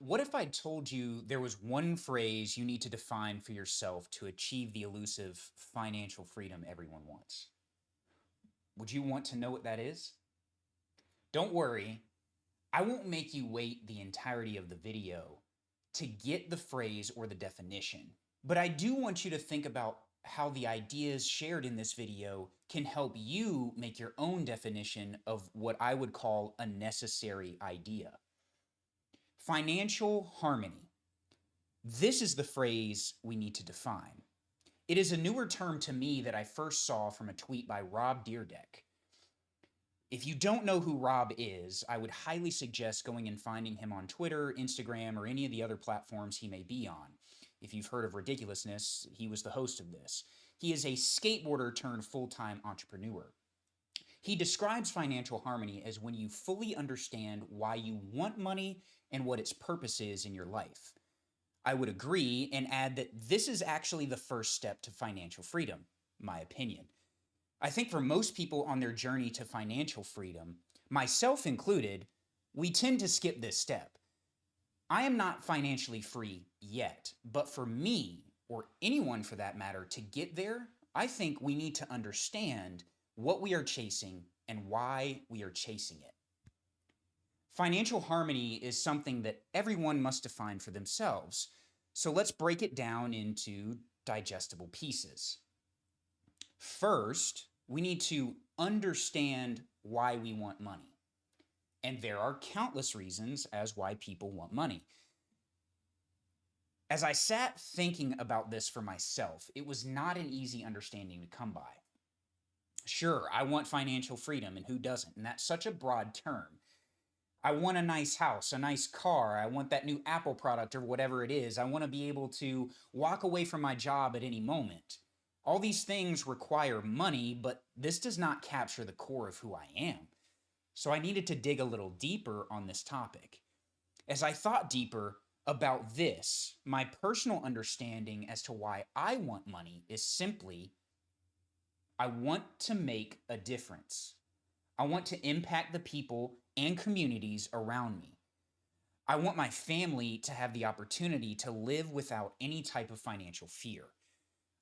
What if I told you there was one phrase you need to define for yourself to achieve the elusive financial freedom everyone wants? Would you want to know what that is? Don't worry, I won't make you wait the entirety of the video to get the phrase or the definition, but I do want you to think about how the ideas shared in this video can help you make your own definition of what I would call a necessary idea. Financial harmony. This is the phrase we need to define. It is a newer term to me that I first saw from a tweet by Rob Deerdeck. If you don't know who Rob is, I would highly suggest going and finding him on Twitter, Instagram, or any of the other platforms he may be on. If you've heard of Ridiculousness, he was the host of this. He is a skateboarder turned full-time entrepreneur. He describes financial harmony as when you fully understand why you want money and what its purpose is in your life. I would agree and add that this is actually the first step to financial freedom, my opinion. I think for most people on their journey to financial freedom, myself included, we tend to skip this step. I am not financially free yet, but for me, or anyone for that matter, to get there, I think we need to understand what we are chasing and why we are chasing it. Financial harmony is something that everyone must define for themselves, so let's break it down into digestible pieces. First, we need to understand why we want money. And there are countless reasons as why people want money. As I sat thinking about this for myself, it was not an easy understanding to come by. Sure, I want financial freedom, and who doesn't? And that's such a broad term. I want a nice house, a nice car. I want that new Apple product or whatever it is. I want to be able to walk away from my job at any moment. All these things require money, but this does not capture the core of who I am. So I needed to dig a little deeper on this topic. As I thought deeper about this, my personal understanding as to why I want money is simply, I want to make a difference. I want to impact the people and communities around me. I want my family to have the opportunity to live without any type of financial fear.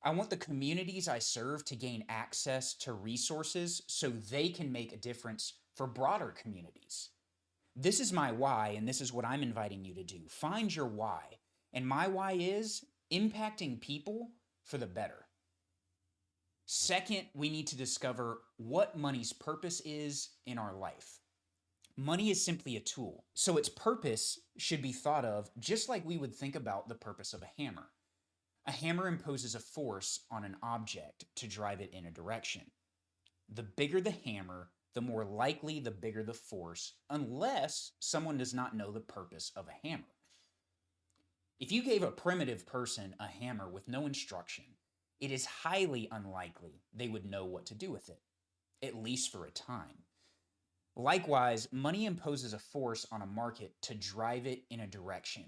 I want the communities I serve to gain access to resources so they can make a difference for broader communities. This is my why, and this is what I'm inviting you to do. Find your why. And my why is impacting people for the better. Second, we need to discover what money's purpose is in our life. Money is simply a tool, so its purpose should be thought of just like we would think about the purpose of a hammer. A hammer imposes a force on an object to drive it in a direction. The bigger the hammer, the more likely the bigger the force, unless someone does not know the purpose of a hammer. If you gave a primitive person a hammer with no instruction, it is highly unlikely they would know what to do with it, at least for a time. Likewise, money imposes a force on a market to drive it in a direction.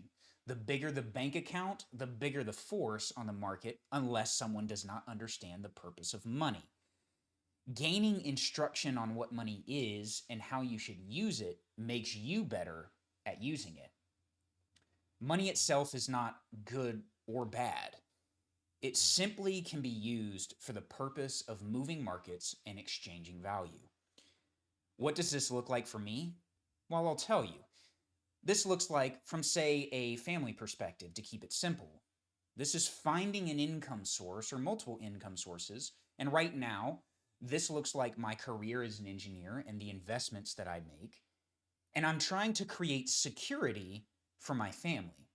The bigger the bank account, the bigger the force on the market, unless someone does not understand the purpose of money. Gaining instruction on what money is and how you should use it makes you better at using it. Money itself is not good or bad. It simply can be used for the purpose of moving markets and exchanging value. What does this look like for me? Well, I'll tell you. This looks like from, say, a family perspective, to keep it simple. This is finding an income source or multiple income sources, and right now, this looks like my career as an engineer and the investments that I make, and I'm trying to create security for my family.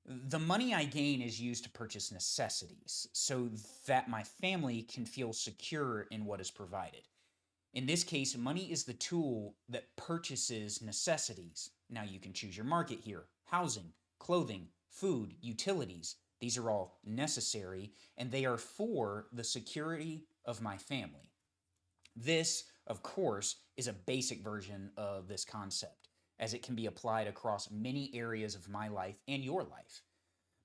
The money I gain is used to purchase necessities so that my family can feel secure in what is provided. In this case, money is the tool that purchases necessities. Now you can choose your market here. Housing, clothing, food, utilities. These are all necessary, and they are for the security of my family. This, of course, is a basic version of this concept, as it can be applied across many areas of my life and your life.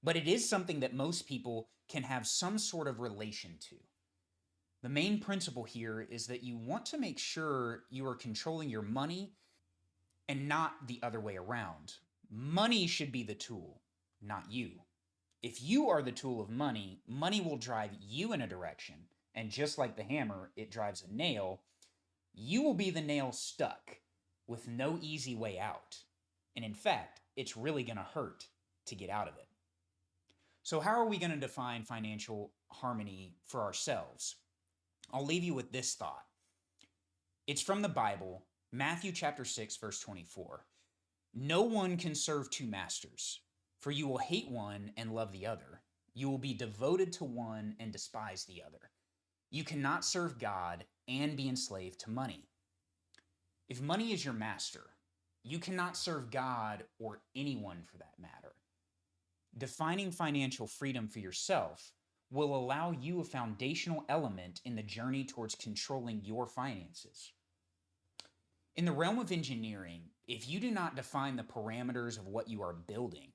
But it is something that most people can have some sort of relation to. The main principle here is that you want to make sure you are controlling your money and not the other way around. Money should be the tool, not you. If you are the tool of money, money will drive you in a direction. And just like the hammer, it drives a nail. You will be the nail stuck with no easy way out. And in fact, it's really going to hurt to get out of it. So, how are we going to define financial harmony for ourselves? I'll leave you with this thought. It's from the Bible, Matthew chapter 6, verse 24. No one can serve two masters, for you will hate one and love the other. You will be devoted to one and despise the other. You cannot serve God and be enslaved to money. If money is your master, you cannot serve God or anyone for that matter. Defining financial freedom for yourself will allow you a foundational element in the journey towards controlling your finances. In the realm of engineering, if you do not define the parameters of what you are building,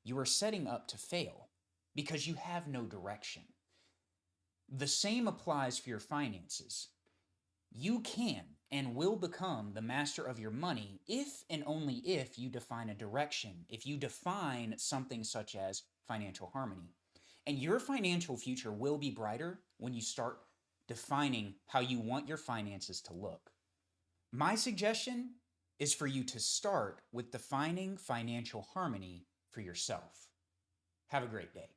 you are setting up to fail because you have no direction. The same applies for your finances. You can and will become the master of your money if and only if you define a direction, if you define something such as financial harmony. And your financial future will be brighter when you start defining how you want your finances to look. My suggestion is for you to start with defining financial harmony for yourself. Have a great day.